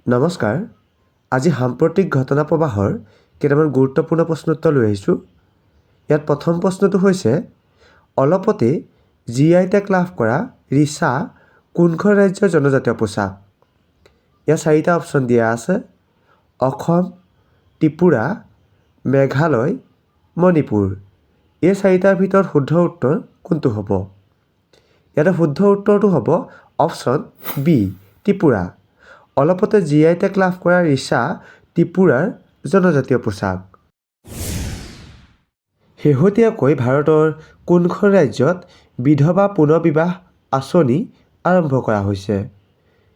নমস্কাৰ। আজি সাম্প্ৰতিক ঘটনা প্ৰবাহৰ কেইটামান গুৰুত্বপূৰ্ণ প্ৰশ্ন উত্তৰ লৈ আহিছোঁ। ইয়াত প্ৰথম প্ৰশ্নটো হৈছে অলপতে GI টেগ লাভ কৰা ৰিচা কোনখন ৰাজ্যৰ জনজাতীয় পোচাক? ইয়াত 4টা অপশ্যন দিয়া আছে: অসম, ত্ৰিপুৰা, মেঘালয়, মণিপুৰ। এই 4টাৰ ভিতৰত শুদ্ধ উত্তৰ কোনটো হ'ব? ইয়াতে শুদ্ধ উত্তৰটো হ'ব অপশ্যন বি, ত্ৰিপুৰা। অলপতে GI টেগ লাভ কৰা ৰিচা ত্ৰিপুৰাৰ জনজাতীয় পোচাক। শেহতীয়াকৈ ভাৰতৰ কোনখন ৰাজ্যত বিধৱা পুনৰ্বিবাহ আঁচনি আৰম্ভ কৰা হৈছে?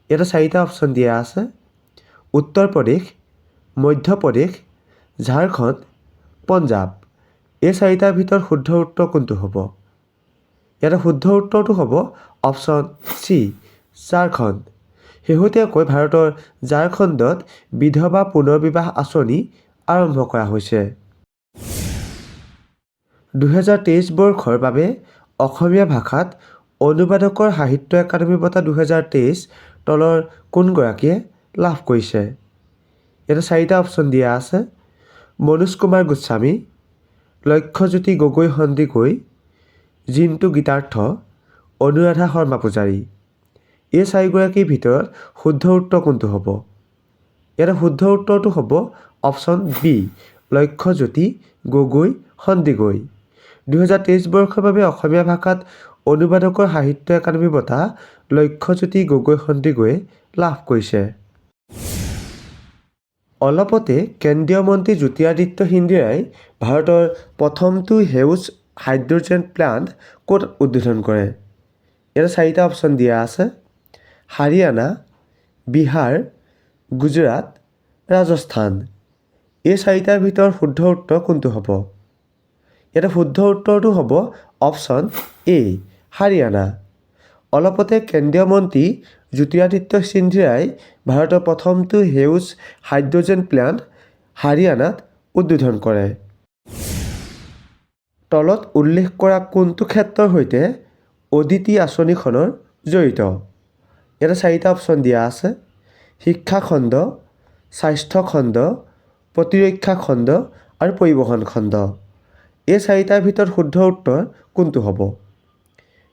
ইয়াতে 4টা অপশ্যন দিয়া আছে: উত্তৰ প্ৰদেশ, মধ্যপ্ৰদেশ, ঝাৰখণ্ড, পঞ্জাৱ। এই 4টাৰ ভিতৰত শুদ্ধ উত্তৰ কোনটো হ'ব? ইয়াতে শুদ্ধ উত্তৰটো হ'ব অপশ্যন চি, ঝাৰখণ্ড। শেহতীয়াকৈ ভাৰতৰ ঝাৰখণ্ডত বিধৱা পুনৰ্বিবাহ আঁচনি আৰম্ভ কৰা হৈছে। 2023 বৰ্ষৰ বাবে অসমীয়া ভাষাত অনুবাদকৰ সাহিত্য একাডেমী বঁটা 2023 তলৰ কোনগৰাকীয়ে লাভ কৰিছে? ইয়াতে 4টা অপশ্যন দিয়া আছে: মনোজ কুমাৰ গোস্বামী, লক্ষ্যজ্যোতি গগৈ সন্দিকৈ, জিন্তু গীতাৰ্থ, অনুৰাধা শৰ্মা পূজাৰী। এই 4গৰাকীৰ ভিতৰত শুদ্ধ উত্তৰ কোনটো হ'ব? ইয়াতে শুদ্ধ উত্তৰটো হ'ব অপশ্যন বি, লক্ষ্যজ্যোতি গগৈ সন্দিকৈ। 2023 বৰ্ষৰ বাবে অসমীয়া ভাষাত অনুবাদকৰ সাহিত্য একাডেমী বঁটা লক্ষ্যজ্যোতি গগৈ সন্দিকৈয়ে লাভ কৰিছে। অলপতে কেন্দ্ৰীয় মন্ত্ৰী জ্যোতিৰাদিত্য সিন্ধিয়াই ভাৰতৰ প্ৰথমটো সেউজ হাইড্ৰজেন প্লাণ্ট ক'ত উদ্বোধন কৰে? ইয়াতে 4টা অপশ্যন দিয়া আছে: হাৰিয়ানা, বিহাৰ, গুজৰাট, ৰাজস্থান। এই 4টাৰ ভিতৰত শুদ্ধ উত্তৰ কোনটো হ'ব? ইয়াতে শুদ্ধ উত্তৰটো হ'ব অপশ্যন এ, হাৰিয়ানা। অলপতে কেন্দ্ৰীয় মন্ত্ৰী জ্যোতিৰাদিত্য সিন্ধিয়াই ভাৰতৰ প্ৰথমটো সেউজ হাইড্ৰজেন প্লাণ্ট হাৰিয়ানাত উদ্বোধন কৰে। তলত উল্লেখ কৰা কোনটো ক্ষেত্ৰৰ সৈতে অদিতি আঁচনিখনৰ জড়িত? ইয়াতে 4টা অপশ্যন দিয়া আছে: শিক্ষা খণ্ড, স্বাস্থ্য খণ্ড, প্ৰতিৰক্ষা খণ্ড আৰু পৰিবহণ খণ্ড। এই 4টাৰ ভিতৰত শুদ্ধ উত্তৰ কোনটো হ'ব?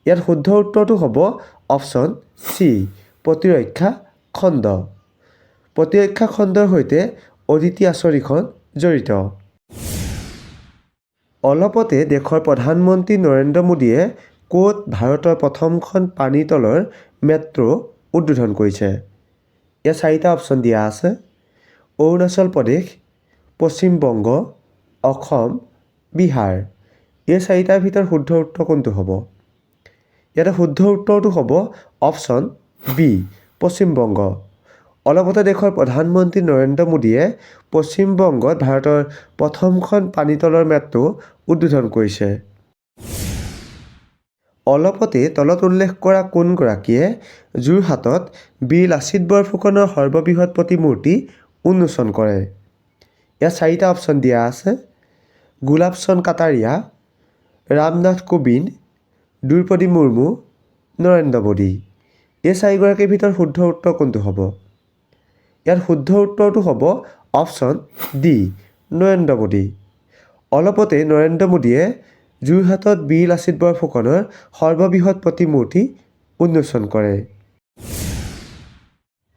ইয়াত শুদ্ধ উত্তৰটো হ'ব অপশ্যন চি, প্ৰতিৰক্ষা খণ্ড। প্ৰতিৰক্ষা খণ্ডৰ সৈতে অদিতি আঁচনিখন জড়িত। অলপতে দেশৰ প্ৰধানমন্ত্ৰী নৰেন্দ্ৰ মোদীয়ে ক'ত ভাৰতৰ প্ৰথমখন পানীৰ তলৰ মেট্ৰ' উদ্বোধন কৰিছে? ইয়াত 4টা অপশ্যন দিয়া আছে: অৰুণাচল প্ৰদেশ, পশ্চিম বংগ, অসম, বিহাৰ। এই 4টাৰ ভিতৰত শুদ্ধ উত্তৰ কোনটো হ'ব? ইয়াতে শুদ্ধ উত্তৰটো হ'ব অপশ্যন বি, পশ্চিম বংগ। অলপতে দেশৰ প্ৰধানমন্ত্ৰী নৰেন্দ্ৰ মোদীয়ে পশ্চিম বংগত ভাৰতৰ প্ৰথমখন পানীতলৰ মেট্ৰ' উদ্বোধন কৰিছে। অলপতে তলত উল্লেখ কৰা কোনগৰাকীয়ে যোৰহাটত বীৰ লাচিত বৰফুকনৰ সৰ্ববৃহৎ প্ৰতিমূৰ্তি উন্মোচন কৰে? ইয়াত 4টা অপশ্যন দিয়া আছে: গুলাবচন্দ কাটাৰিয়া, ৰামনাথ কোবিন্দ, দ্ৰৌপদী মুৰ্মু, নৰেন্দ্ৰ মোদী। এই 4গৰাকীৰ ভিতৰত শুদ্ধ উত্তৰ কোনটো হ'ব? ইয়াত শুদ্ধ উত্তৰটো হ'ব অপশ্যন ডি, নৰেন্দ্ৰ মোদী। অলপতে নৰেন্দ্ৰ মোদীয়ে যোৰহাটত বীৰ লাচিত বৰফুকনৰ সৰ্ববৃহৎ প্ৰতিমূৰ্তি উন্মোচন কৰে।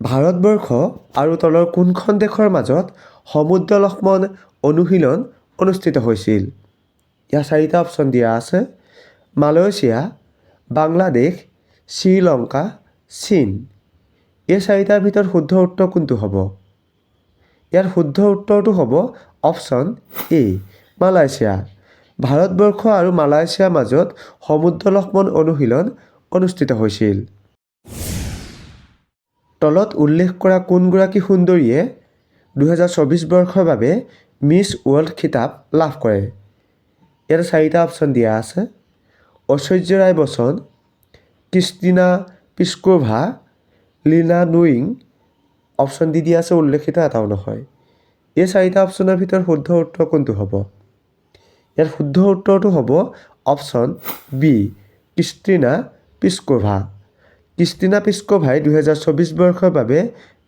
ভাৰতবৰ্ষ আৰু তলৰ কোনখন দেশৰ মাজত সমুদ্ৰ লক্ষ্মণ অনুশীলন অনুষ্ঠিত হৈছিল? ইয়াত 4টা অপশ্যন দিয়া আছে: মালয়েছিয়া, বাংলাদেশ, শ্ৰীলংকা, চীন। এই 4টাৰ ভিতৰত শুদ্ধ উত্তৰ কোনটো হ'ব? ইয়াত শুদ্ধ উত্তৰটো হ'ব অপশ্যন এ, মালয়েছিয়া। ভাৰতবৰ্ষ আৰু মালয়েছিয়াৰ মাজত সমুদ্ৰ লক্ষ্মণ অনুশীলন অনুষ্ঠিত হৈছিল। তলত উল্লেখ কৰা কোনগৰাকী সুন্দৰীয়ে 2024 বৰ্ষৰ বাবে মিছ ৱৰ্ল্ড খিতাপ লাভ কৰে? ইয়াতে 4টা অপশ্যন দিয়া আছে: ঐশ্বৰ্য ৰায় বচ্চন, ক্ৰিষ্টিনা প্লিস্কোভা, লীনা নুয়িং। অপশ্যন দি দিয়া আছে, উল্লেখিত এটাও নহয়। এই 4টা অপশ্যনৰ ভিতৰত শুদ্ধ উত্তৰ কোনটো হ'ব? ইয়াত শুদ্ধ উত্তৰটো হ'ব অপশ্যন বি, ক্ৰিষ্টিনা প্লিস্কোভা। ক্ৰিষ্টিনা প্লিস্কোভাই 2024 বৰ্ষৰ বাবে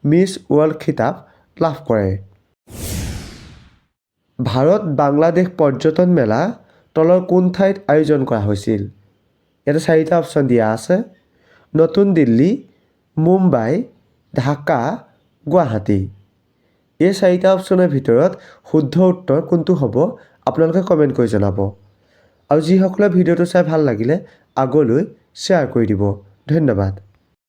মিছ ৱৰ্ল্ড খিতাপ লাভ কৰে? ভাৰত বাংলাদেশ পৰ্যটন মেলা তলৰ কোন ঠাইত আয়োজন কৰা হৈছিল? ইয়াতে 4টা অপশ্যন দিয়া আছে। নতুন দিল্লী, মুম্বাই, ঢাকা, গুৱাহাটী। এই 4টা অপশ্যনৰ ভিতৰত শুদ্ধ উত্তৰ কোনটো হ'ব আপোনালোকে কমেণ্ট কৰি জনাব। আৰু যিসকলে ভিডিঅ'টো চাই ভাল লাগিলে আগলৈ শ্বেয়াৰ কৰি দিব। ধন্যবাদ।